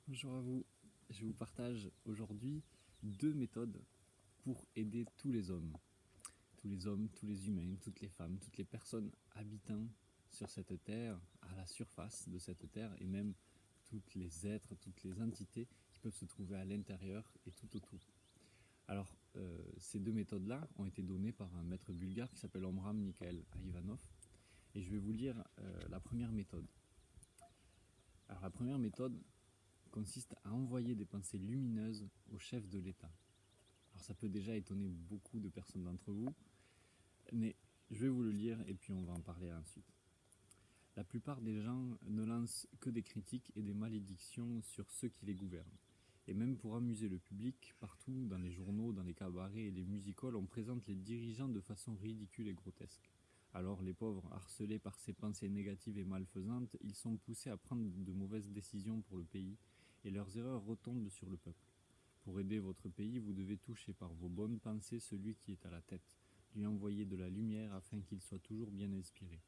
Bonjour à vous, je vous partage aujourd'hui 2 méthodes pour aider tous les hommes. Tous les hommes, tous les humains, toutes les femmes, toutes les personnes habitant sur cette terre, à la surface de cette terre, et même tous les êtres, toutes les entités qui peuvent se trouver à l'intérieur et tout autour. Alors, ces 2 méthodes-là ont été données par un maître bulgare qui s'appelle Omram Mikhail Ivanov, et je vais vous lire la première méthode. Alors la première méthode consiste à envoyer des pensées lumineuses au chef de l'État. Alors ça peut déjà étonner beaucoup de personnes d'entre vous, mais je vais vous le lire et puis on va en parler ensuite. La plupart des gens ne lancent que des critiques et des malédictions sur ceux qui les gouvernent. Et même pour amuser le public, partout, dans les journaux, dans les cabarets et les music-halls, on présente les dirigeants de façon ridicule et grotesque. Alors les pauvres, harcelés par ces pensées négatives et malfaisantes, ils sont poussés à prendre de mauvaises décisions pour le pays, et leurs erreurs retombent sur le peuple. Pour aider votre pays, vous devez toucher par vos bonnes pensées celui qui est à la tête, lui envoyer de la lumière afin qu'il soit toujours bien inspiré.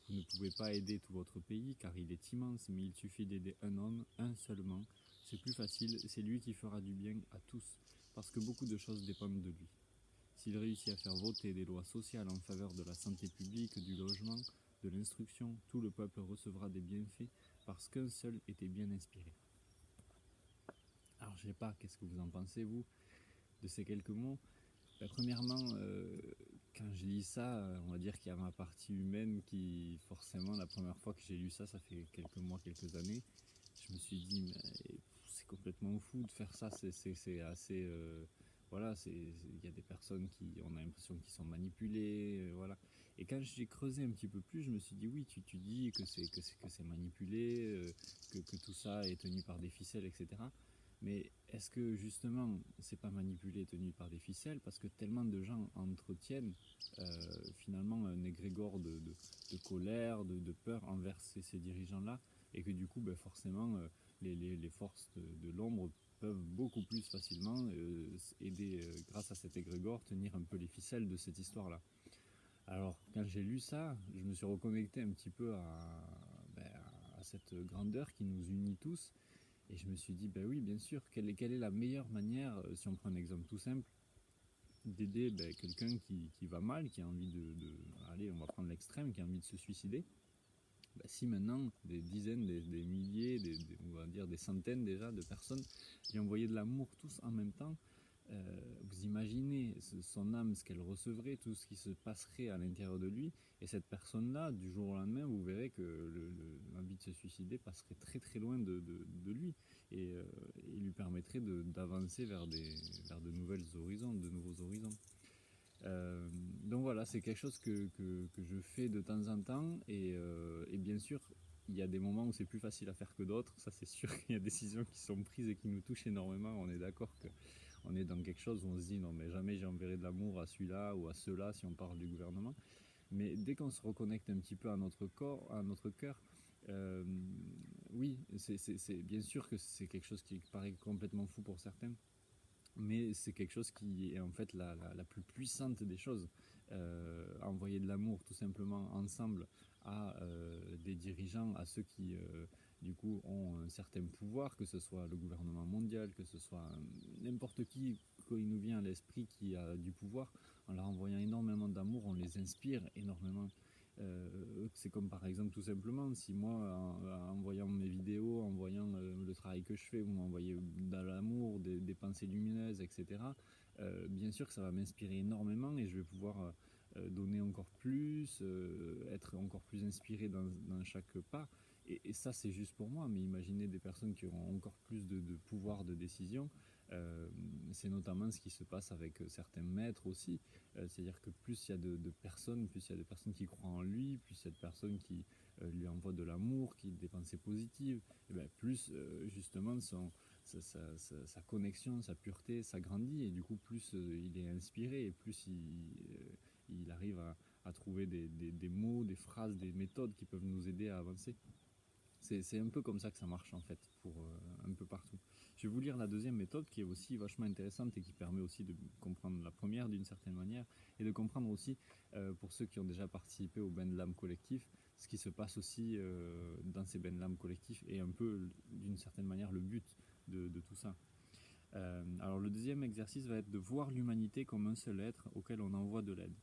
Vous ne pouvez pas aider tout votre pays car il est immense, mais il suffit d'aider un homme, un seulement. C'est plus facile, c'est lui qui fera du bien à tous, parce que beaucoup de choses dépendent de lui. S'il réussit à faire voter des lois sociales en faveur de la santé publique, du logement, de l'instruction, tout le peuple recevra des bienfaits parce qu'un seul était bien inspiré. Alors je ne sais pas, qu'est-ce que vous en pensez vous de ces quelques mots? Premièrement, quand je lis ça, on va dire qu'il y a ma partie humaine qui, forcément, la première fois que j'ai lu ça, ça fait quelques mois, quelques années, je me suis dit, mais c'est complètement fou de faire ça, c'est assez... voilà, il y a des personnes qui, on a l'impression qu'ils sont manipulées, voilà. Et quand j'ai creusé un petit peu plus, je me suis dit, oui, tu dis que c'est manipulé, que tout ça est tenu par des ficelles, etc. Mais est-ce que justement c'est pas manipulé, tenu par des ficelles, parce que tellement de gens entretiennent finalement un égrégore de colère, de peur envers ces dirigeants-là, et que du coup forcément les forces de l'ombre peuvent beaucoup plus facilement aider, grâce à cet égrégore, tenir un peu les ficelles de cette histoire-là. Alors quand j'ai lu ça, je me suis reconnecté un petit peu à cette grandeur qui nous unit tous. Et je me suis dit, ben oui, bien sûr, quelle est la meilleure manière, si on prend un exemple tout simple, d'aider quelqu'un qui va mal, qui a envie allez, on va prendre l'extrême, qui a envie de se suicider. Si maintenant des dizaines, des milliers, on va dire des centaines déjà de personnes lui envoyaient de l'amour tous en même temps, vous imaginez son âme, ce qu'elle recevrait, tout ce qui se passerait à l'intérieur de lui, et cette personne-là, du jour au lendemain, vous verrez que l'envie de se suicider passerait très très loin de lui, et il lui permettrait d'avancer vers de nouveaux horizons. Donc voilà, c'est quelque chose que je fais de temps en temps, et bien sûr, il y a des moments où c'est plus facile à faire que d'autres, ça c'est sûr. Qu'il y a des décisions qui sont prises et qui nous touchent énormément, on est d'accord qu'on est dans quelque chose où on se dit non mais jamais j'enverrai de l'amour à celui-là ou à ceux-là, si on parle du gouvernement. Mais dès qu'on se reconnecte un petit peu à notre corps, à notre cœur, euh, oui, c'est bien sûr que c'est quelque chose qui paraît complètement fou pour certains, mais c'est quelque chose qui est en fait la plus puissante des choses. Envoyer de l'amour tout simplement ensemble à des dirigeants, à ceux qui du coup ont un certain pouvoir, que ce soit le gouvernement mondial, que ce soit n'importe qui, quand il nous vient à l'esprit qui a du pouvoir, en leur envoyant énormément d'amour, on les inspire énormément. C'est comme par exemple tout simplement si moi en voyant mes vidéos, en voyant le travail que je fais, vous m'envoyez de l'amour, des pensées lumineuses, etc. Bien sûr que ça va m'inspirer énormément et je vais pouvoir donner encore plus, être encore plus inspiré dans chaque pas. Et ça c'est juste pour moi, mais imaginez des personnes qui auront encore plus de pouvoir de décision. C'est notamment ce qui se passe avec certains maîtres aussi. C'est-à-dire que plus il y a de personnes, plus il y a de personnes qui croient en lui, plus il y a de personnes qui lui envoient de l'amour, qui des pensées positives, et plus justement sa connexion, sa pureté s'agrandit, et du coup plus il est inspiré, et plus il arrive à trouver des mots, des phrases, des méthodes qui peuvent nous aider à avancer. C'est un peu comme ça que ça marche en fait, pour un peu partout. Je vais vous lire la deuxième méthode qui est aussi vachement intéressante et qui permet aussi de comprendre la première d'une certaine manière, et de comprendre aussi, pour ceux qui ont déjà participé au bain de l'âme collectif, ce qui se passe aussi dans ces benlam collectifs et un peu d'une certaine manière le but de tout ça. Alors le deuxième exercice va être de voir l'humanité comme un seul être auquel on envoie de l'aide.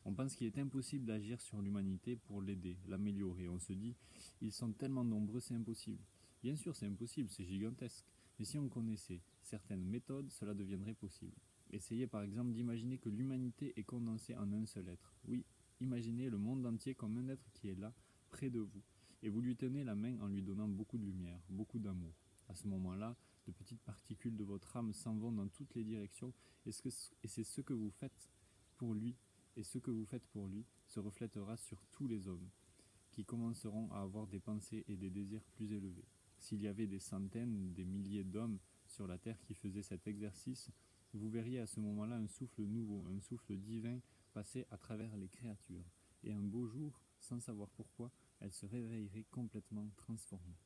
On pense qu'il est impossible d'agir sur l'humanité pour l'aider, l'améliorer. On se dit, ils sont tellement nombreux, c'est impossible. Bien sûr, c'est impossible, c'est gigantesque. Mais si on connaissait certaines méthodes, cela deviendrait possible. Essayez par exemple d'imaginer que l'humanité est condensée en un seul être. Oui, imaginez le monde entier comme un être qui est là, près de vous. Et vous lui tenez la main en lui donnant beaucoup de lumière, beaucoup d'amour. À ce moment-là, de petites particules de votre âme s'en vont dans toutes les directions et c'est ce que vous faites pour lui. Et ce que vous faites pour lui se reflètera sur tous les hommes, qui commenceront à avoir des pensées et des désirs plus élevés. S'il y avait des centaines, des milliers d'hommes sur la terre qui faisaient cet exercice, vous verriez à ce moment-là un souffle nouveau, un souffle divin passer à travers les créatures. Et un beau jour, sans savoir pourquoi, elles se réveilleraient complètement transformées.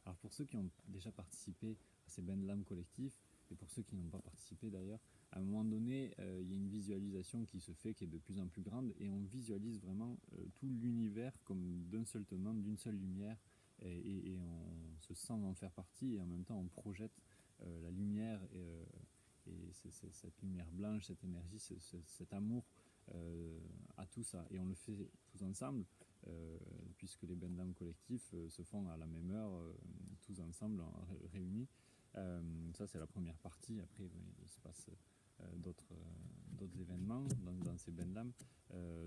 Alors pour ceux qui ont déjà participé à ces benlam collectifs, et pour ceux qui n'ont pas participé d'ailleurs, à un moment donné, il y a une visualisation qui se fait, qui est de plus en plus grande, et on visualise vraiment tout l'univers comme d'un seul tenant, d'une seule lumière, et on se sent en faire partie, et en même temps on projette la lumière, et cette lumière blanche, cette énergie, cet amour à tout ça. Et on le fait tous ensemble, puisque les benlam collectifs se font à la même heure, tous ensemble, réunis. Ça c'est la première partie. Après il se passe d'autres événements dans ces benlam.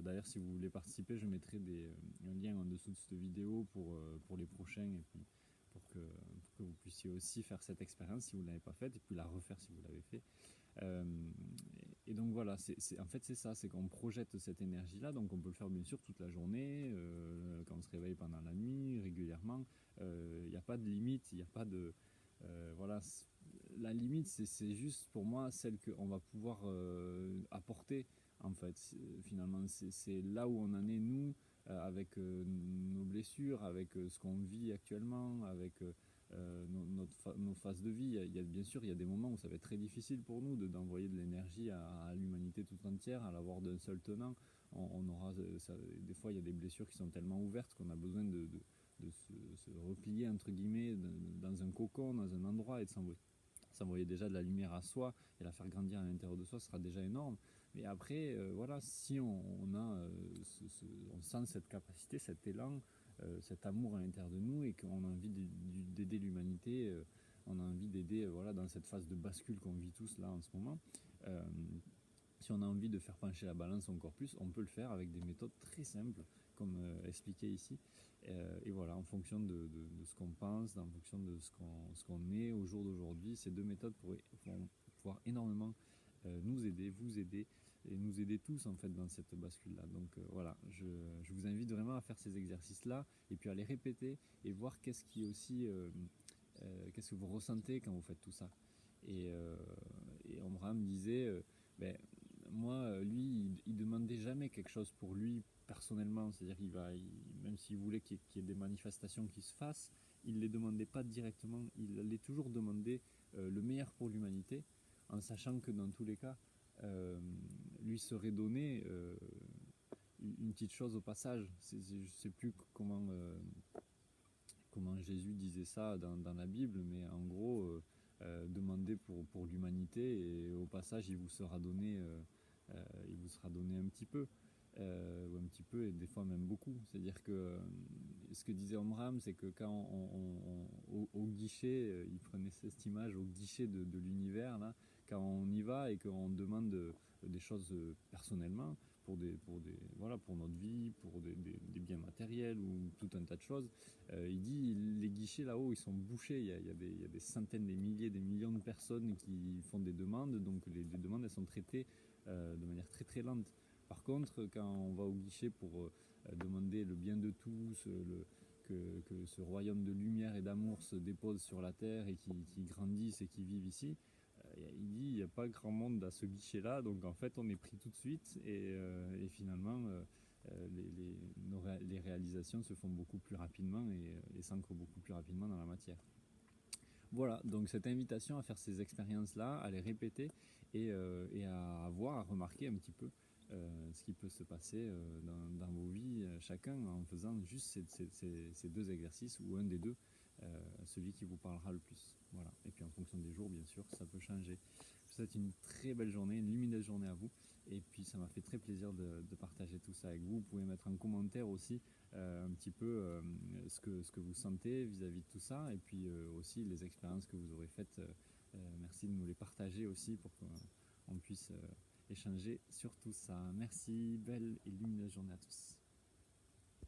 D'ailleurs si vous voulez participer, je mettrai un lien en dessous de cette vidéo pour les prochains, et puis pour que vous puissiez aussi faire cette expérience si vous ne l'avez pas faite, et puis la refaire si vous l'avez fait. Et donc voilà, en fait c'est ça, c'est qu'on projette cette énergie-là, donc on peut le faire bien sûr toute la journée, quand on se réveille pendant la nuit, régulièrement. Il n'y a pas de limite, il n'y a pas de... voilà, la limite c'est juste pour moi celle qu'on va pouvoir apporter, en fait. Finalement c'est là où on en est nous, avec nos blessures, avec ce qu'on vit actuellement, avec nos phases de vie. Bien sûr, il y a des moments où ça va être très difficile pour nous d'envoyer de l'énergie à l'humanité toute entière, à l'avoir d'un seul tenant. On aura des fois il y a des blessures qui sont tellement ouvertes qu'on a besoin de se replier entre guillemets dans un cocon, dans un endroit, et de s'envoyer déjà de la lumière à soi et la faire grandir à l'intérieur de soi, ce sera déjà énorme. Mais après, voilà, si on sent cette capacité, cet élan, cet amour à l'intérieur de nous, et qu'on a envie d'aider l'humanité, on a envie d'aider, voilà, dans cette phase de bascule qu'on vit tous là en ce moment. Si on a envie de faire pencher la balance encore plus, on peut le faire avec des méthodes très simples, comme expliqué ici. Et voilà, en fonction de ce qu'on pense, en fonction de ce qu'on est au jour d'aujourd'hui, ces deux méthodes vont pouvoir énormément nous aider, vous aider, et nous aider tous en fait dans cette bascule-là. Donc voilà, je vous invite vraiment à faire ces exercices-là, et puis à les répéter, et voir qu'est-ce que vous ressentez quand vous faites tout ça. Et Omram disait, ben, moi, lui, il demandait jamais quelque chose pour lui personnellement, c'est-à-dire même s'il voulait qu'il y ait des manifestations qui se fassent, il ne les demandait pas directement, il allait toujours demander le meilleur pour l'humanité, en sachant que dans tous les cas, lui serait donné une petite chose au passage. Je ne sais plus comment Jésus disait ça dans la Bible, mais en gros, demandez pour l'humanité, et au passage, il vous sera donné un petit peu. Ou un petit peu, et des fois même beaucoup. C'est-à-dire que ce que disait Omram, c'est que quand au guichet, il prenait cette image au guichet de l'univers, là, quand on y va et qu'on demande des choses personnellement, pour notre vie, pour des biens matériels ou tout un tas de choses, il dit les guichets là-haut, ils sont bouchés, il y a des centaines, des milliers, des millions de personnes qui font des demandes, donc les demandes, elles sont traitées de manière très très lente. Par contre, quand on va au guichet pour demander le bien de tous, que ce royaume de lumière et d'amour se dépose sur la terre et qui grandisse et qui vive ici, il dit il n'y a pas grand monde à ce guichet-là, donc en fait on est pris tout de suite, et finalement les réalisations se font beaucoup plus rapidement et s'ancrent beaucoup plus rapidement dans la matière. Voilà, donc cette invitation à faire ces expériences-là, à les répéter, et à voir, à remarquer un petit peu ce qui peut se passer dans vos vies, chacun, en faisant juste ces deux exercices, ou un des deux, celui qui vous parlera le plus. Voilà. Et puis en fonction des jours, bien sûr, ça peut changer. Je vous souhaite une très belle journée, une lumineuse journée à vous. Et puis ça m'a fait très plaisir de partager tout ça avec vous. Vous pouvez mettre en commentaire aussi un petit peu ce que vous sentez vis-à-vis de tout ça. Et puis aussi les expériences que vous aurez faites. Merci de nous les partager aussi pour qu'on puisse échanger sur tout ça. Merci, belle et lumineuse journée à tous.